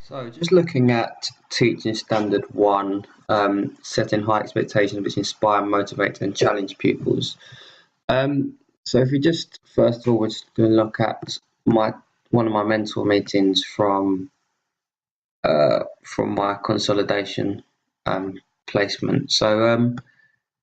So just looking at teaching standard one, setting high expectations which inspire, motivate and challenge pupils. So if we just, first of all, we're just going to look at one of my mentor meetings from my consolidation placement. So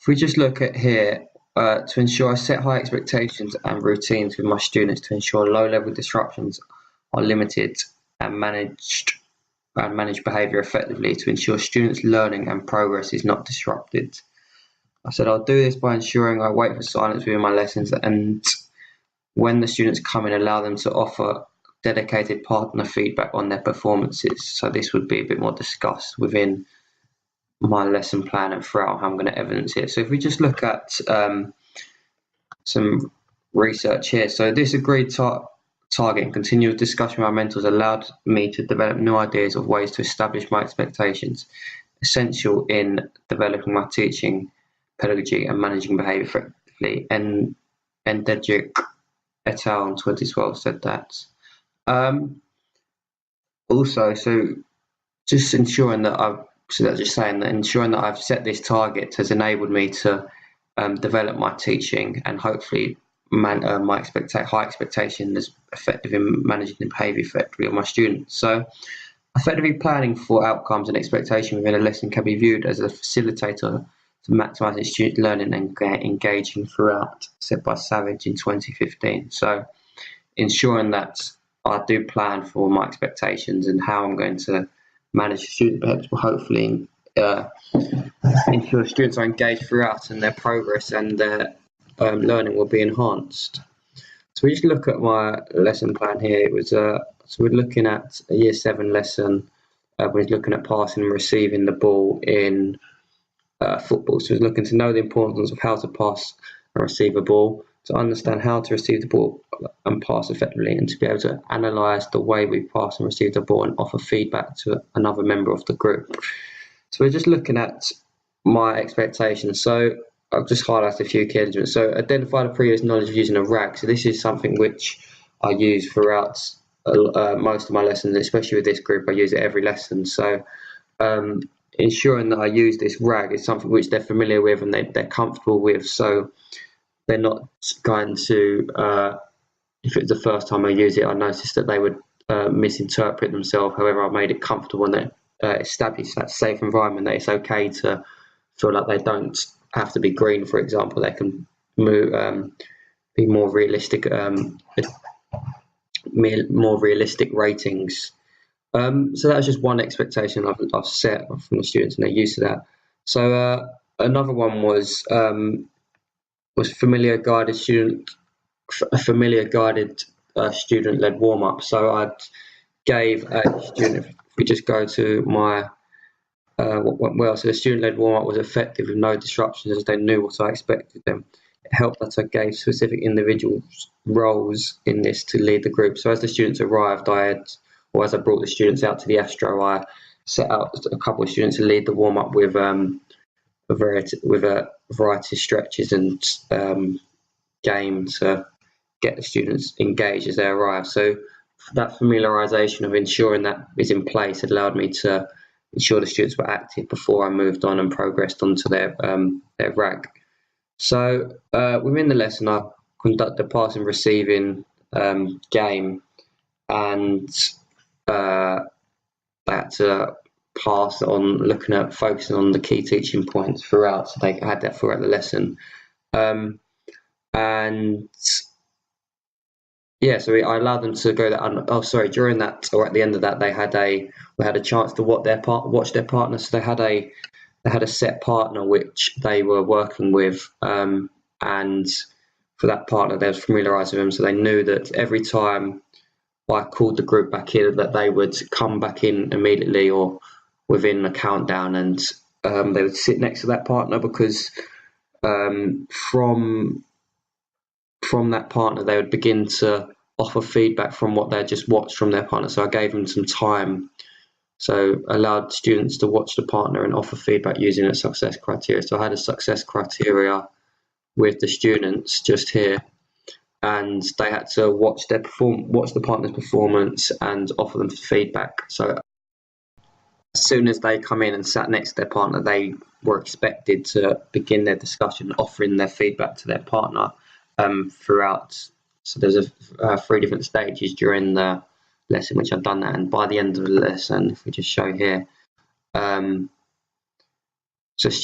if we just look at here, to ensure I set high expectations and routines with my students to ensure low-level disruptions are limited and manage behaviour effectively to ensure students' learning and progress is not disrupted. I said I'll do this by ensuring I wait for silence within my lessons, and when the students come in, allow them to offer dedicated partner feedback on their performances. So this would be a bit more discussed within my lesson plan and throughout how I'm going to evidence it. So if we just look at some research here, so this agreed target and continual discussion with my mentors allowed me to develop new ideas of ways to establish my expectations, essential in developing my teaching pedagogy and managing behaviour effectively. And Dedrick et al. In 2012 said that. Also, so just ensuring that ensuring that I've set this target has enabled me to develop my teaching and hopefully my high expectation is effective in managing the behaviour effectively of my students. So effectively planning for outcomes and expectation within a lesson can be viewed as a facilitator to maximising student learning and engaging throughout, said by Savage in 2015. So ensuring that I do plan for my expectations and how I'm going to manage student behaviour will hopefully ensure students are engaged throughout and their progress and their learning will be enhanced. So we just look at my lesson plan here. It was so we're looking at a Year 7 lesson. We're looking at passing and receiving the ball in football. So we're looking to know the importance of how to pass and receive a ball, to understand how to receive the ball and pass effectively, and to be able to analyse the way we pass and receive the ball and offer feedback to another member of the group. So we're just looking at my expectations. So I've just highlighted a few key elements. So identify the previous knowledge of using a RAG. So this is something which I use throughout most of my lessons, especially with this group. I use it every lesson. So ensuring that I use this RAG is something which they're familiar with and they're comfortable with. So they're not going to, if it's the first time I use it, I noticed that they would misinterpret themselves. However, I made it comfortable and established that safe environment that it's okay to feel like they don't have to be green, for example. They can move, be more realistic ratings. So that's just one expectation I've set from the students, and they're used to that. So another one was familiar guided student-led warm-up. So I gave a student, if we just go to my what went well, so the student-led warm-up was effective with no disruptions as they knew what I expected them. It helped that I gave specific individuals roles in this to lead the group. So as the students arrived, as I brought the students out to the Astro, I set out a couple of students to lead the warm-up with a variety of stretches and game to get the students engaged as they arrive. So that familiarisation of ensuring that is in place had allowed me to ensure the students were active before I moved on and progressed onto their RAG. So within the lesson, I conduct a pass and receiving game, and they had to pass on focusing on the key teaching points throughout. So they had that throughout the lesson. And yeah, so I allowed them to go that. During that or at the end of that, we had a chance to watch their partner. So they had a set partner which they were working with, and for that partner, they was familiarised with them, so they knew that every time I called the group back in, that they would come back in immediately or within a countdown, and they would sit next to that partner because from that partner, they would begin to offer feedback from what they just watched from their partner. So I gave them some time. So allowed students to watch the partner and offer feedback using a success criteria. So I had a success criteria with the students just here, and they had to watch the partner's performance and offer them feedback. So as soon as they come in and sat next to their partner, they were expected to begin their discussion, offering their feedback to their partner throughout. So there's 3 different stages during the lesson which I've done that, and by the end of the lesson, if we just show here, so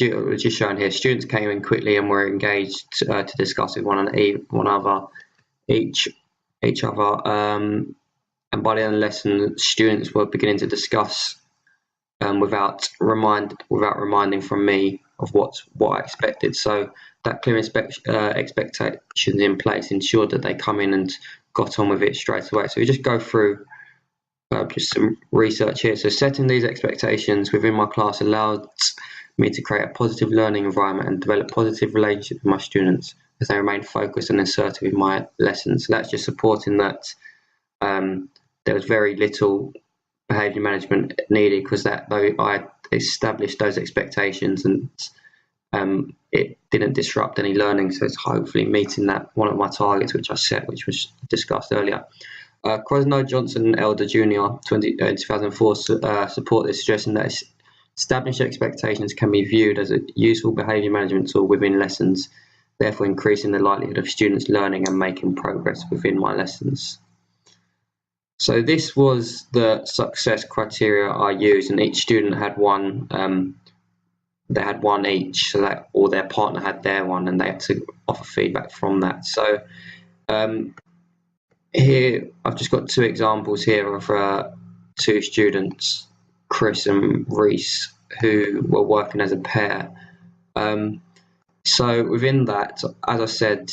we're just showing here, students came in quickly and were engaged to discuss with one another, each other, and by the end of the lesson, students were beginning to discuss without reminding from me of what I expected. So that clear expectations in place ensured that they come in and got on with it straight away. So we just go through just some research here. So setting these expectations within my class allowed me to create a positive learning environment and develop positive relationships with my students as they remain focused and assertive in my lessons. So that's just supporting that there was very little behaviour management needed, because that though I established those expectations and it didn't disrupt any learning, so it's hopefully meeting that one of my targets which I set, which was discussed earlier. Crosno, Johnson and Elder Jr. 2004 support this, suggesting that established expectations can be viewed as a useful behaviour management tool within lessons, therefore increasing the likelihood of students learning and making progress within my lessons. So this was the success criteria I used, and each student had one. They had one each, so that, or their partner had their one, and they had to offer feedback from that. So here I've just got 2 examples here of 2 students, Chris and Reese, who were working as a pair. So within that, as I said,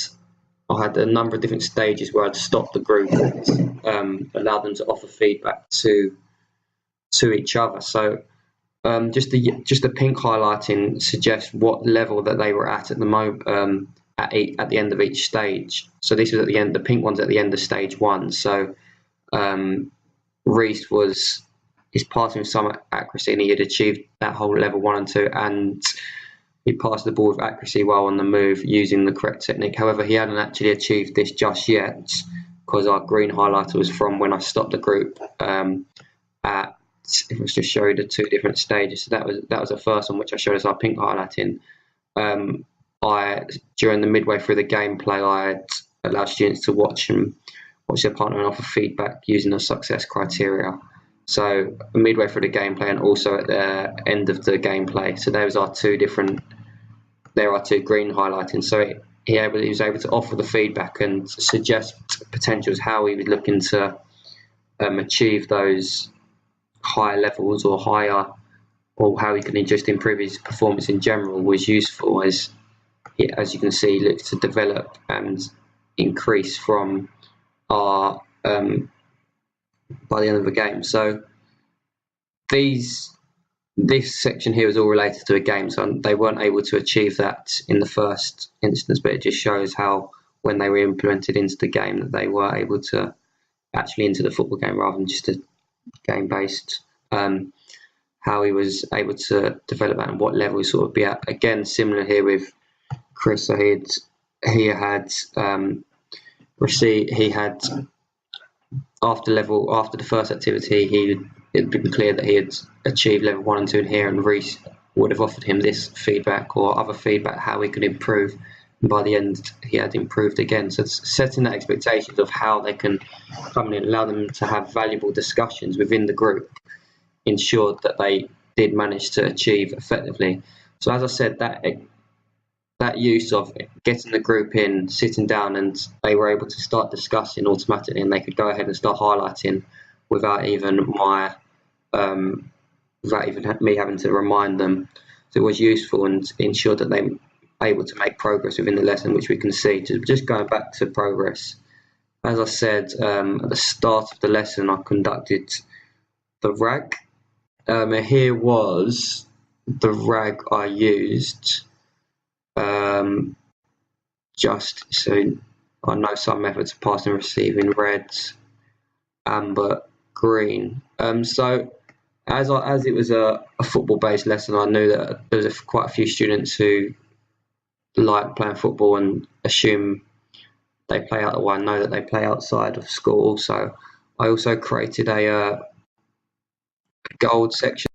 I had a number of different stages where I'd stop the group and allow them to offer feedback to each other. So just the pink highlighting suggests what level that they were at the moment at the end of each stage. So this was at the end. The pink one's at the end of stage 1. So Reese is passing with some accuracy, and he had achieved that whole level 1 and 2, and he passed the ball with accuracy while on the move using the correct technique. However, he hadn't actually achieved this just yet, because our green highlighter was from when I stopped the group at, if I was just show you the 2 different stages. So that was the first one, which I showed as our pink highlighting. During the midway through the gameplay, I allowed students to watch their partner and offer feedback using the success criteria. So midway through the gameplay and also at the end of the gameplay. So there are 2 green highlighting. So he was able to offer the feedback and suggest potentials, how he was looking to achieve those higher levels or how he can just improve his performance in general, was useful, as you can see, he looks to develop and increase from our by the end of the game. So this section here is all related to a game, so they weren't able to achieve that in the first instance, but it just shows how when they were implemented into the game that they were able to actually into the football game rather than just a game based, how he was able to develop that and what level he sort of be at. Again, similar here with Chris, so he had after the first activity, it had been clear that he had achieved level 1 and 2 in here, and Reese would have offered him this feedback or other feedback how he could improve, and by the end he had improved again. So setting that expectations of how they can come in and allow them to have valuable discussions within the group ensured that they did manage to achieve effectively. So as I said, that use of getting the group in, sitting down, and they were able to start discussing automatically, and they could go ahead and start highlighting without even me having to remind them. So it was useful and ensured that they were able to make progress within the lesson, which we can see. Just going back to progress, as I said at the start of the lesson, I conducted the RAG. Here was the RAG I used. Just so I know some methods of passing and receiving: red, amber, green. So as it was a football based lesson, I knew that there was quite a few students who like playing football and assume they play out. Well, I know that they play outside of school. So I also created a gold section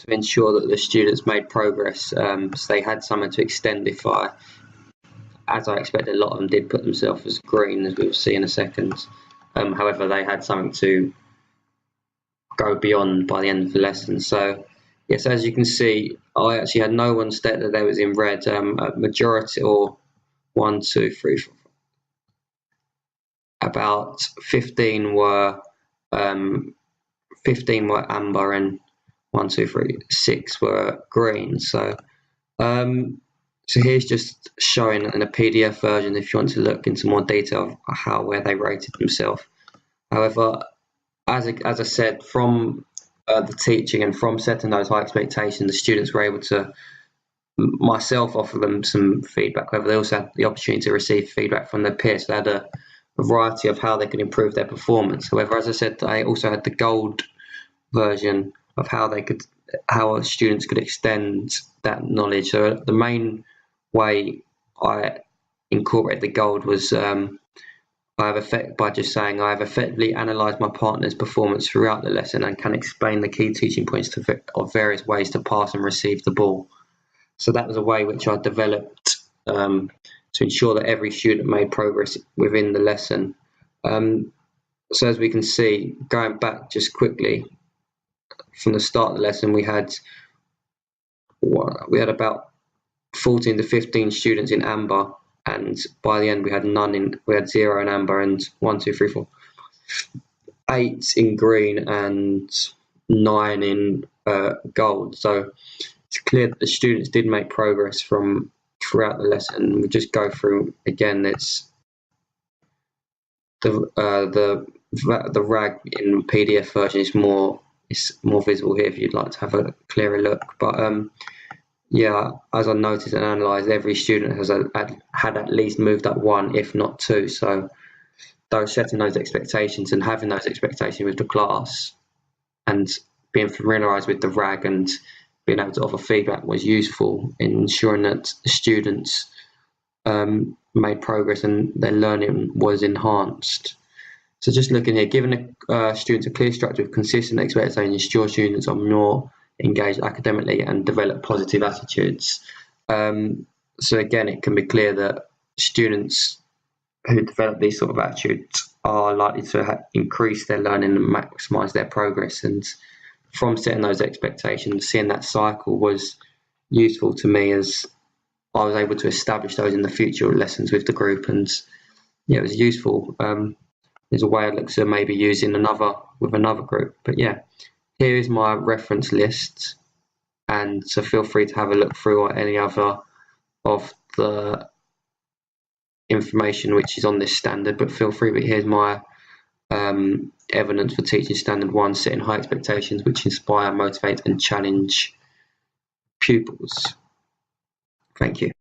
to ensure that the students made progress. So they had something to extend as I expected, a lot of them did put themselves as green, as we'll see in a second. However, they had something to go beyond by the end of the lesson. So yes, as you can see, I actually had no one state that they was in red. A majority, or 1, 2, 3, 4, about 15 were 15 were amber, and 1, 2, 3, 6 were green. So so here's just showing in a PDF version if you want to look into more detail of where they rated themselves. However, as I said, from the teaching and from setting those high expectations, the students were able to myself offer them some feedback. However, they also had the opportunity to receive feedback from their peers. So they had a variety of how they could improve their performance. However, as I said, I also had the gold version of how students could extend that knowledge. So the main way I incorporated the gold was by just saying I have effectively analysed my partner's performance throughout the lesson and can explain the key teaching points of various ways to pass and receive the ball. So that was a way which I developed to ensure that every student made progress within the lesson. So as we can see, going back just quickly, from the start of the lesson, we had about 14 to 15 students in amber, and by the end we had 0 in amber, and 1, 2, 3, 4, 8 in green, and 9 in gold. So it's clear that the students did make progress throughout the lesson. We just go through again. It's the rag in PDF version is more visible here if you'd like to have a clearer look. But yeah, as I noticed and analysed, every student has had at least moved up 1, if not 2. So setting those expectations and having those expectations with the class and being familiarised with the RAG and being able to offer feedback was useful in ensuring that the students made progress and their learning was enhanced. So just looking here, giving students a clear structure with consistent expectations ensure students are more engaged academically and develop positive attitudes. So again, it can be clear that students who develop these sort of attitudes are likely to increase their learning and maximise their progress. And from setting those expectations, seeing that cycle was useful to me, as I was able to establish those in the future lessons with the group. And yeah, it was useful. There's a way I look to maybe using with another group. But yeah, here is my reference list, and so feel free to have a look through any other of the information which is on this standard, but feel free. But here's my evidence for teaching standard 1, setting high expectations which inspire, motivate and challenge pupils. Thank you.